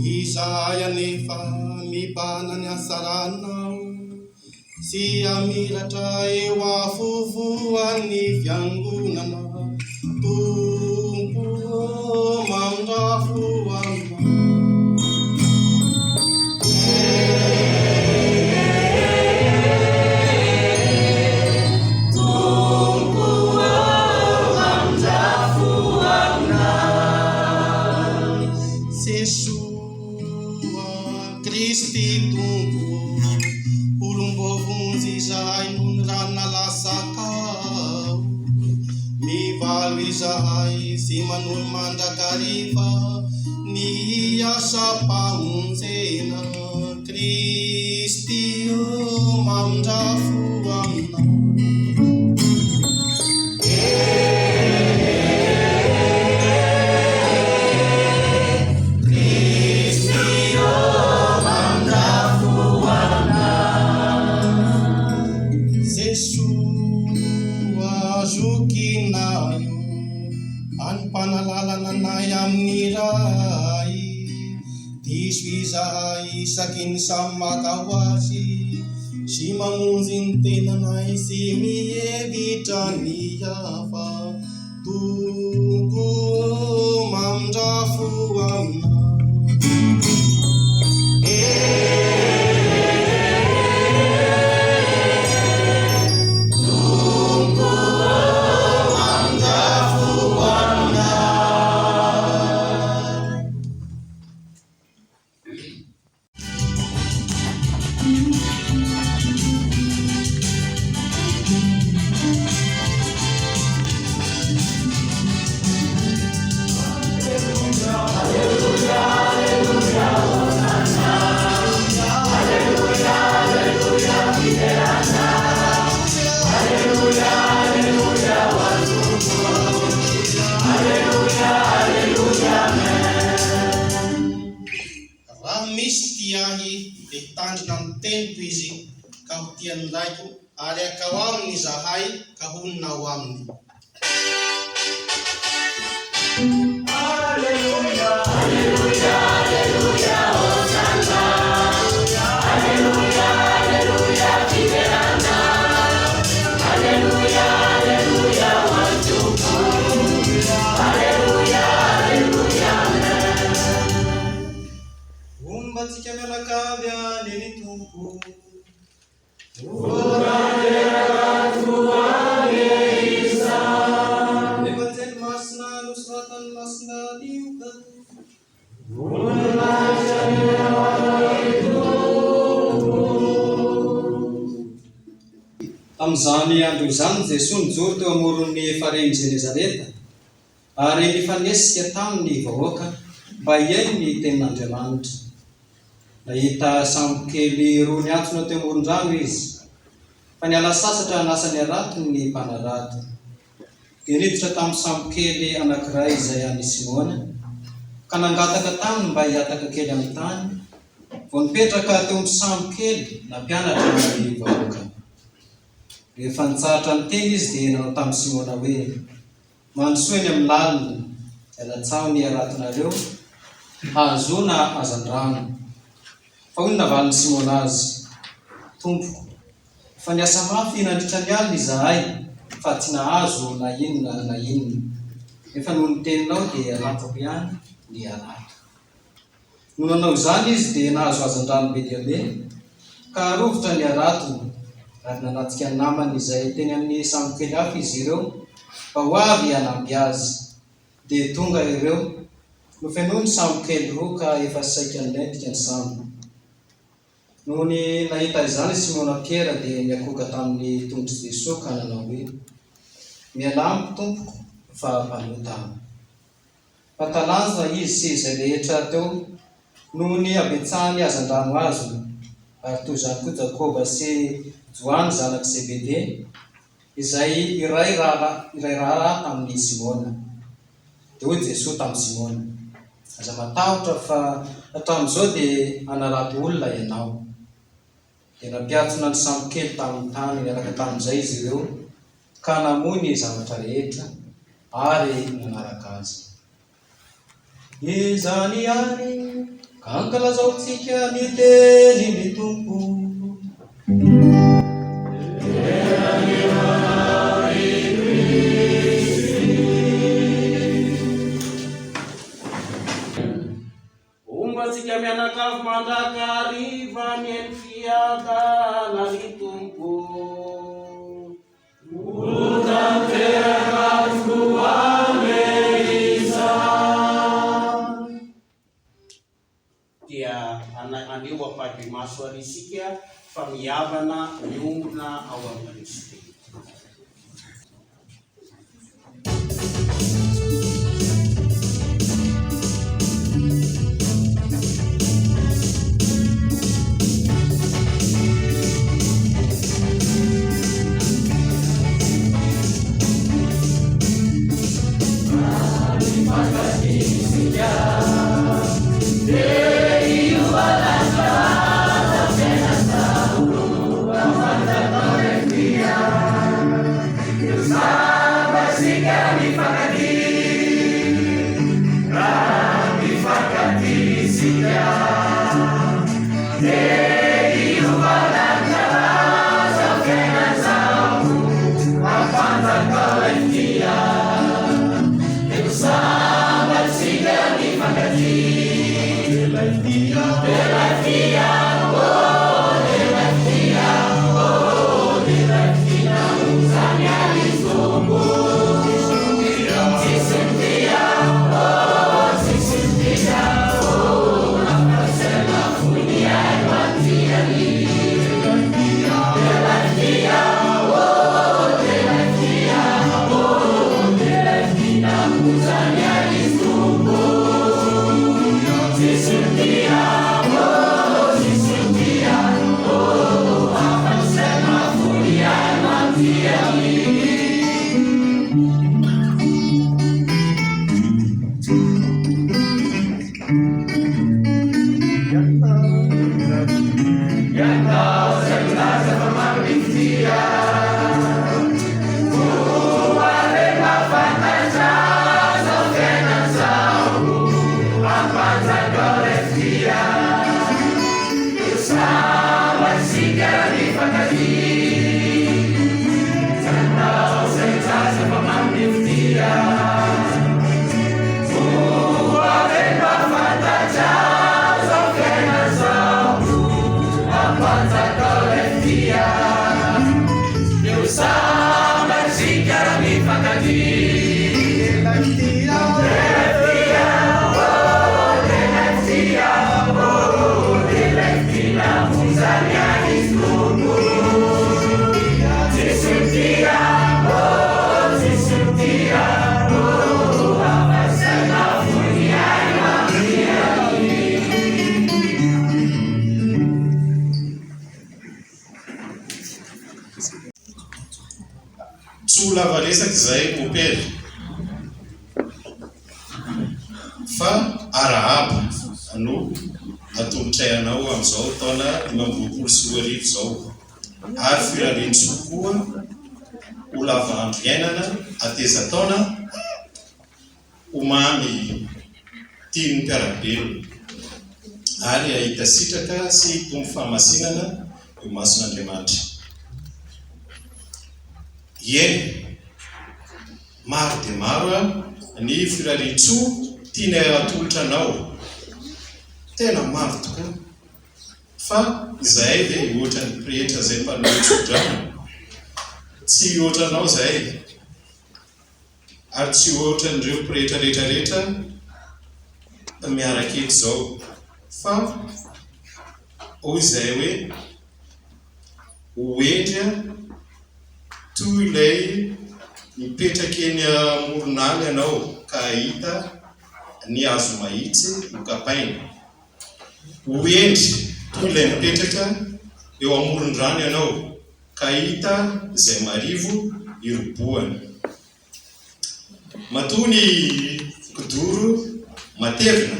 Izahay anefa mibana ny asaranao, sy amiratra eo afovoan'ny fiangonana. Tompo mandrafo aminao. Kristy Tompo, olombovonjy izahay noho ny ranona lasakao. Mivalo izahay sy manolo mandrakariva ny asa-pamonjena. Kristy mandrafo aminao. Azokinayo anpanalala nanay amin'ny ray, diso izahay isaky ny samy makao azy, sy mamonjy ny tenanay sy mihevitra ny hafa. Tompo mandrafo aminao. Tandrina amin'ny tempo izy ka ho tiany laiko, ary akao aminy izahay ka honina ao aminy. Alleluia, alleluia, alleluia, hosanna. Alleluia, alleluia, viverana. Alleluia, alleluia, wantuku. Alleluia, alleluia, amen. Umbatsika mianakavy aneny Tompo. Evanjely masina nosoratany masina Luka. Tamin'izany andro izany Jesosy nijoro teo amoron'ny faren'i Jenezareta, ary nifanesika taminy vahoaka mba hiaino ny tenin'Andriamanitra. Nahita sambo kely roa niantsona teo amoron-drano izy, fa niala sasatra nasany arato ny mpanarato. Dia niditra tamin'ny sambo kely anankiray izay an'i Simona, ka nangataka taminy mba hiataka kely amin'ny tany. Vao nipetraka teo amin'ny sambo kely nampianatra ny vahoaka. Rehefa nitsahatra ny teny izy dia nanao tamin'i Simona hoe, mandrosoa eny amin'ny lalina, iala-tsaho ny aratonareo, ahazona hazan-drano. Fa hoy navalin'i Simona azy, Tompo, fa niasa mafy nandritra ny alina izahay, fa tsy nahazo na inona na inona. Nefa noho ny teninao dia alatako ihany ny arato. No nanao izany izy dia nahazo hazan-drano be dia be, ka arovitra ny aratony, ary nanatsika ny namany izay teny amin'ny sambo kely hafa izy ireo, mba ho avy hanampy azy. Dia tonga ireo, nofenoy ny sambo kely roa ka efa saika nilendrika ny sambo. Noho ny nahita izany Simona Piera dia niakoka tamin'ny tongotry Jesosy ka nanao hoe, miala amiko Tompoko, fa mpanota. Fantalanjona izy sy izay rehetra teo noho ny abetsahany hazan-drano azo, ary toy izany koa Jakoba sy Joany zanak' Zebede, izay iray rara amin'ny Simona. Dia hoy Jesosy tamin'i Simona, aza matahotra fa hatramin'izao dia anarato olona ianao. Dia nampiatsona ny sambo kely tamin'ny tany miaraka tamin'izay izy ireo, ka namony zavatra rehetra ary nanaraka azy. Izany ihany ka ankalazaontsika ny teny ny tompo. Ombatsika mianakavy mandrakariva ny eny fiadana ny tompo. Dia anio apady maso arisika fa miavana miongona ao amin'ny Kristy. Lavaresaky zay mopera fa arahaba no atombotray anao am'izao taona 2024 zao ary firandrindro koa ho lava andro iainana ateza taona omamy tiany mpiarabelona ary ahita sitraka sy tombo fahamasinana eo mason'Andriamanitra. Maro dia maro ny firariantso tiana atolotra anao, tena maro tokoa, fa izay dia ohatra ny pretra izay mpanohatsodrano tsy ohatra anao izay, ary tsy ohatra n'ireo pretra rehetrarehetra miaraka eto izao, fa hoy izay hoe hoendra toy ilay mipetraka eny amoron'ala ianao ka ahita ny hazo mahitsy hokapaina. Hoendry toy ilay mipetraka eo amoron-drano ianao ka ahita izay marivo irobohany. Matoa ny kidoro matevina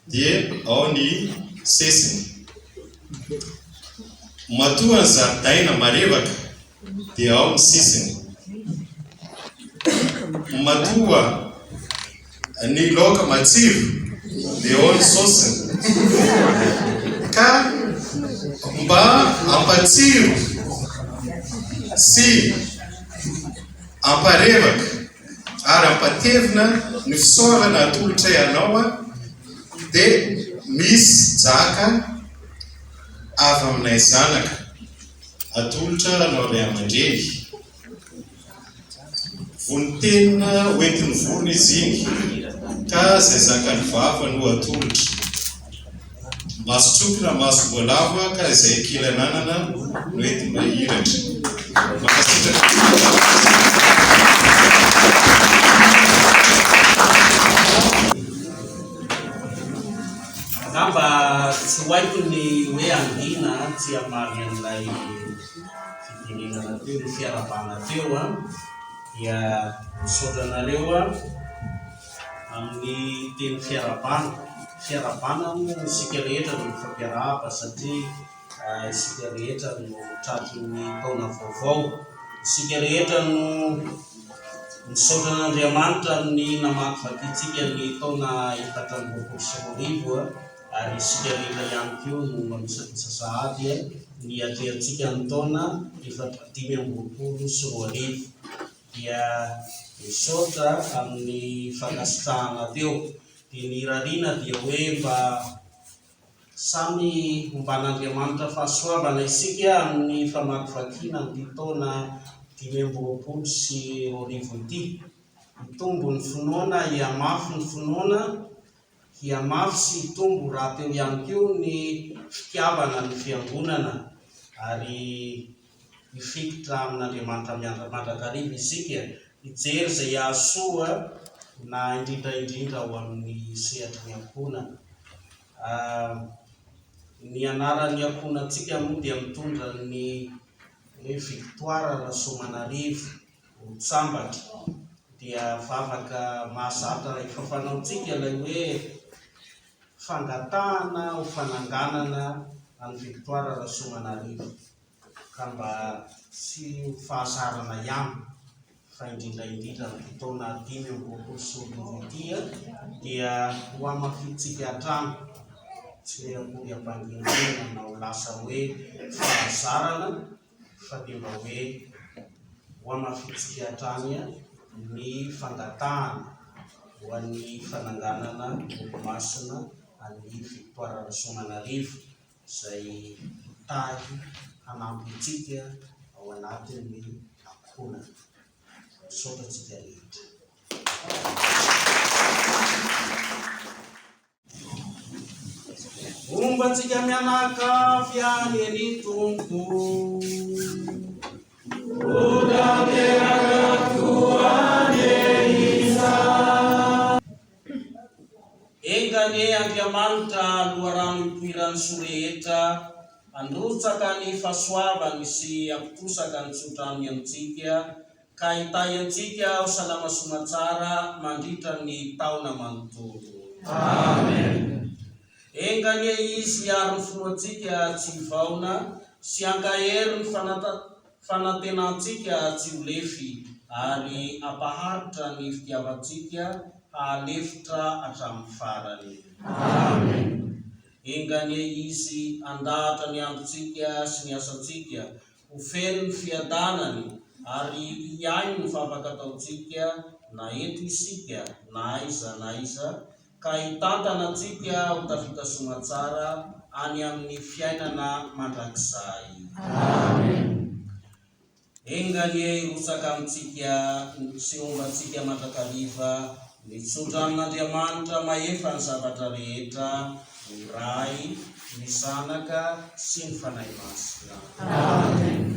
dia ao ny sesiny. Matoa ny zaridaina marevaka dia ao ny sisiny. Matoa ny laoka matsiro dia ao ny saosiny. ka mba ampatsiro sy amparevaka ary ampatevina ny fisaorana atolotra ianao dia misy jaka avy aminay zanaka atolotra anao ray aman-dreny vonitenina hoentiny vorona izy iny ka zay zakany vava no atolotra maso tsokina maso voalava ka izay kilananana no entiny mahiratra makasitraka angamba tsy hoaiko ny hoe angina tsy amary amin'ilay fitenenana teo ny fiarabana teo dia misaotra anareo amin'ny teny fiarabana no isika rehetra no mifampiarahaba satria isika rehetra no tratriny taona vaovao, isika rehetra no misaotra an'Andriamanitra amin'ny namakivakytsika ny taona 2024 ary isika rehetra ihany koa no mamisakisa sahady ny atrehantsika ny taona 2024 dia misaotra amin'ny fankasitrahana teo. Dia ny rariana dia hoe mba samy omban'Andriamanitra fahasoavana isika amin'ny famakivakiana ny taona 2024 ity. Mitombo ny finoana, hiamafy ny finoana, hiamafy sy hitombo raha teo ihany koa ny fitiavana ny fiangonana ary hifikotra amin'Andriamanitra mandrakariva isika hijery izay ahasoa na indrindra ao amin'ny sehatry ny ankonana. Ny anaran'ny ankonantsika moa dia mitondra ny hoe victoire Rasoamanarivo Sambatra dia vavaka mahazatra ifafanaontsika ilay hoe fangatahana ho fananganana any victoire Rasoamanarivo ka mba tsy fahazarana ihany fa indrindra ny taona 2024 dia ho amafitsika hatrany tsy hoe akory ampanginana na ho lasa hoe fahazarana fa dia mba hoe ho amafitsika hatrany ny fangatahana ho an'ny fananganana olo-masina an'ny victoire Rasoamanarivo izay tahy hanampy itsika ao anatin'ny ankonana. Misaotra tsika rehetra. Ombantsika mianakavy any Tompo. Engane Andriamanitra loharano ipoiran'ny sorehetra androtsaka ny fahasoavany sy ampitosaka ny tsotrany amintsika ka hitayantsika ho salama somatsara mandritra ny taona manontolo. Amen. Engane izy hiaro ny finoantsika tsy hivaona sy hankahery ny fanantenantsika tsy ho lefy ary ampaharitra ny fitiavantsika hahalefitra hatramin'ny farany. Amen. Engane izy andahatra ny androntsika sy ny asantsika ho feno ny fiadanany ary hiaino ny favaka-taontsika na eto isika na aiza ka hitantana antsika ho tafita somatsara any amin'ny fiainana mandrakizay. Amen. Engane irotsaka amintsika sy ombantsika mandrakariva mitsotra amin'Andriamanitra mahefa ny zavatra rehetra, ny ray, ny zanaka sy ny fanahy masina. Amen.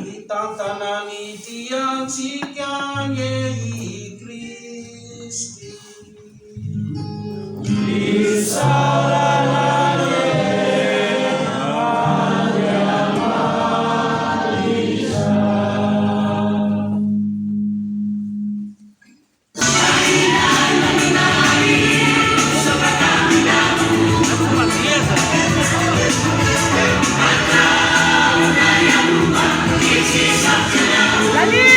Hitantana ny tiantsika ny Kristy. Dali!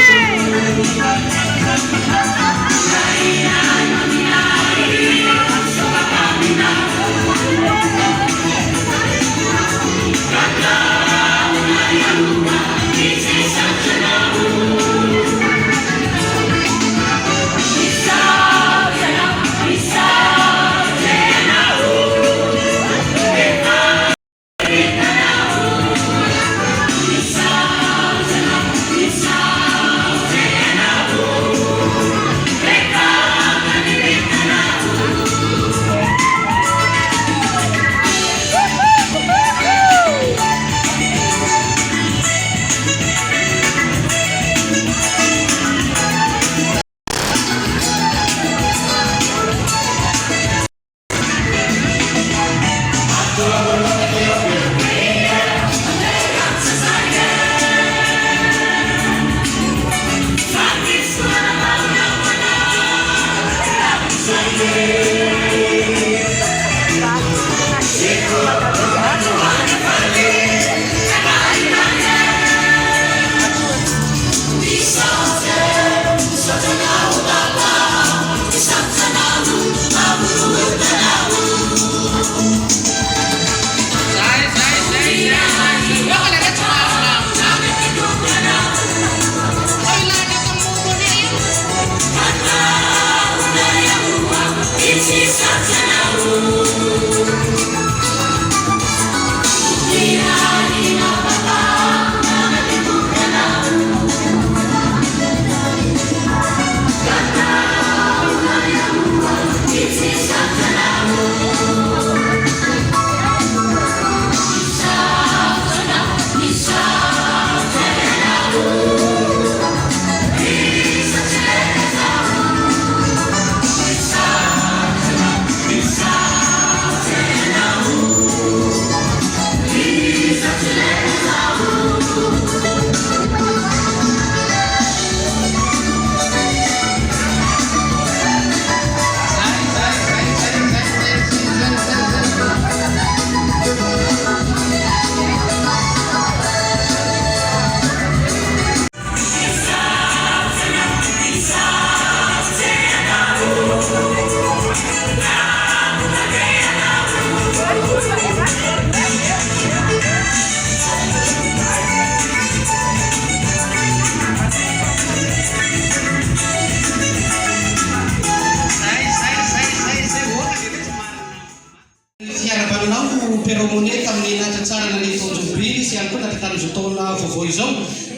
Peromone tamin'ny natratsarana ny Tonjoby sy ihany koa tamin'izao taona vaovao izao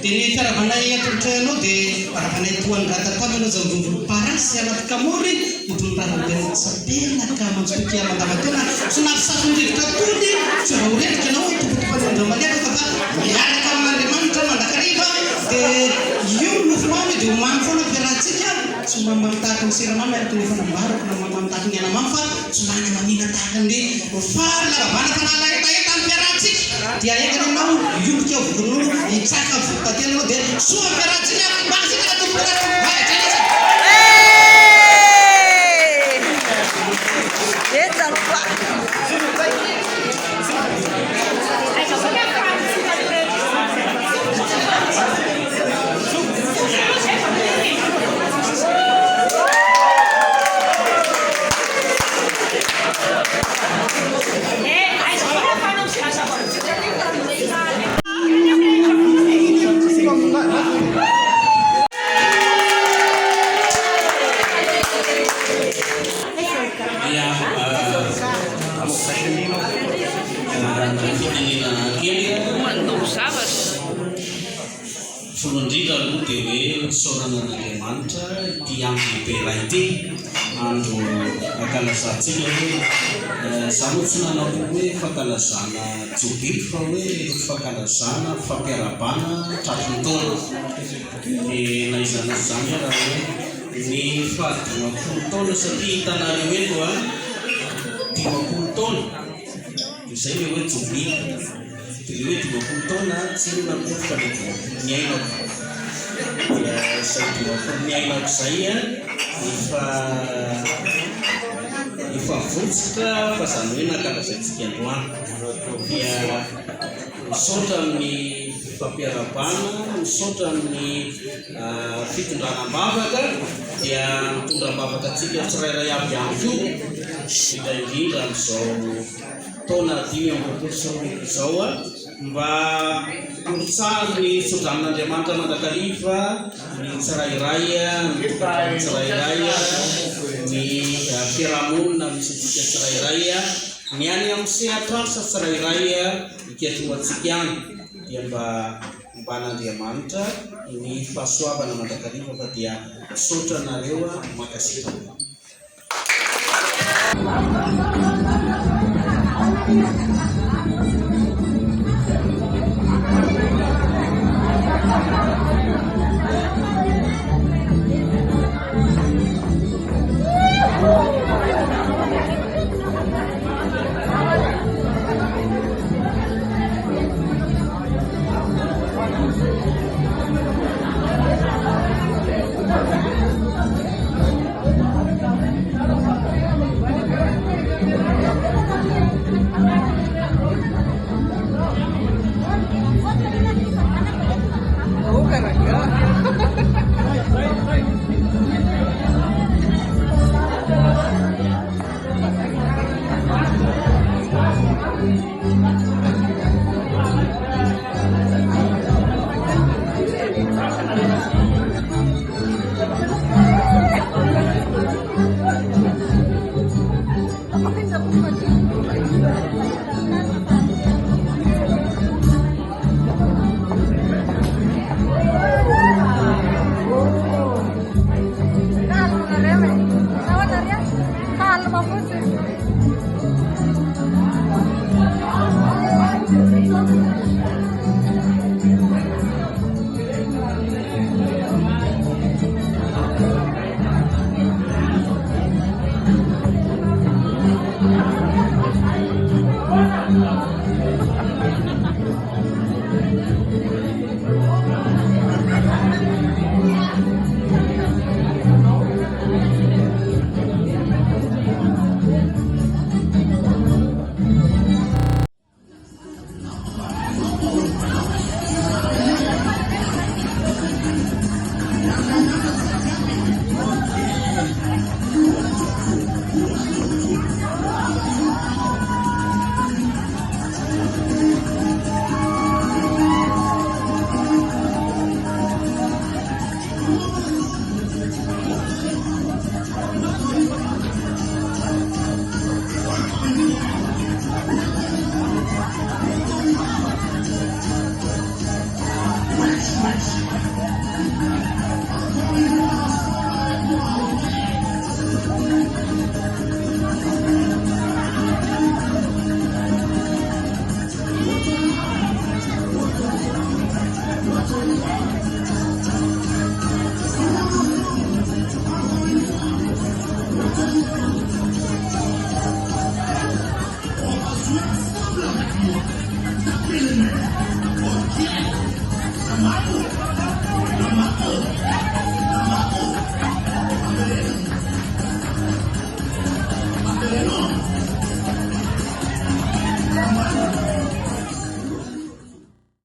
dia ny fiaravanay atolotrano dia aravanay toan'ny ratatamana zao volomparasy anaty kamory idolondranobe sapenaka manjotokia mandavatena sy nafisafinrivotra tony tsy mba horetika anao tokotokan'andro malefaka fa miaraka amin'Andriamanitra mandrakariva dia io nofomamy dia homamy foana fiarahantsika tsy mamamy tahaka ny siramamy araka ny fanambarako na mamamy tahaka ny anamamy fa tsy mana mamina tahaka ny fary laravana tanàna etaeta ny fiarahantsika dia egany anao ioboka ao vokonono hitsaka vokotatena anao dia soa fiarahantsika masika na tompona Fulundrida aloha dia hoe saoranan'Andriamanitra ity andro be iray ity andro ankalazantsika hoe za moa tsy nanao hoe fankalazana jobily fa hoe fankalazana fampiarabana tratrin'ny taona dia naizana izany raha hoe ny fahadimampolo taona satria hitanareo eto a dimampolo taona izay le hoe jobily dia hoe dimampolo taona tsy nanao fa le dimampolo ny ainako izay dimampolo ny ainako izay a efa votsika fa zany hoe nankalazaintsika androany dia misaotra amin'ny fampiarabana misaotra amin'ny fitondranam-bavaka dia mitondram-bavaka atsika tsirairay avy ihany koa indrindra amin'izao taona 2020 izao a mba tolotsary ny fitondranan'Andriamanitra mandrakariva ny tsirairay ny tokantany tsirairay ny fiarahamonina misy atsika tsirairay ny any amin'ny sehatrasa tsirairay iketroantsika any dia mba an'Andriamanitra ny fahasoavana mandrakariva fa dia misaotra anareo makasika. Come on.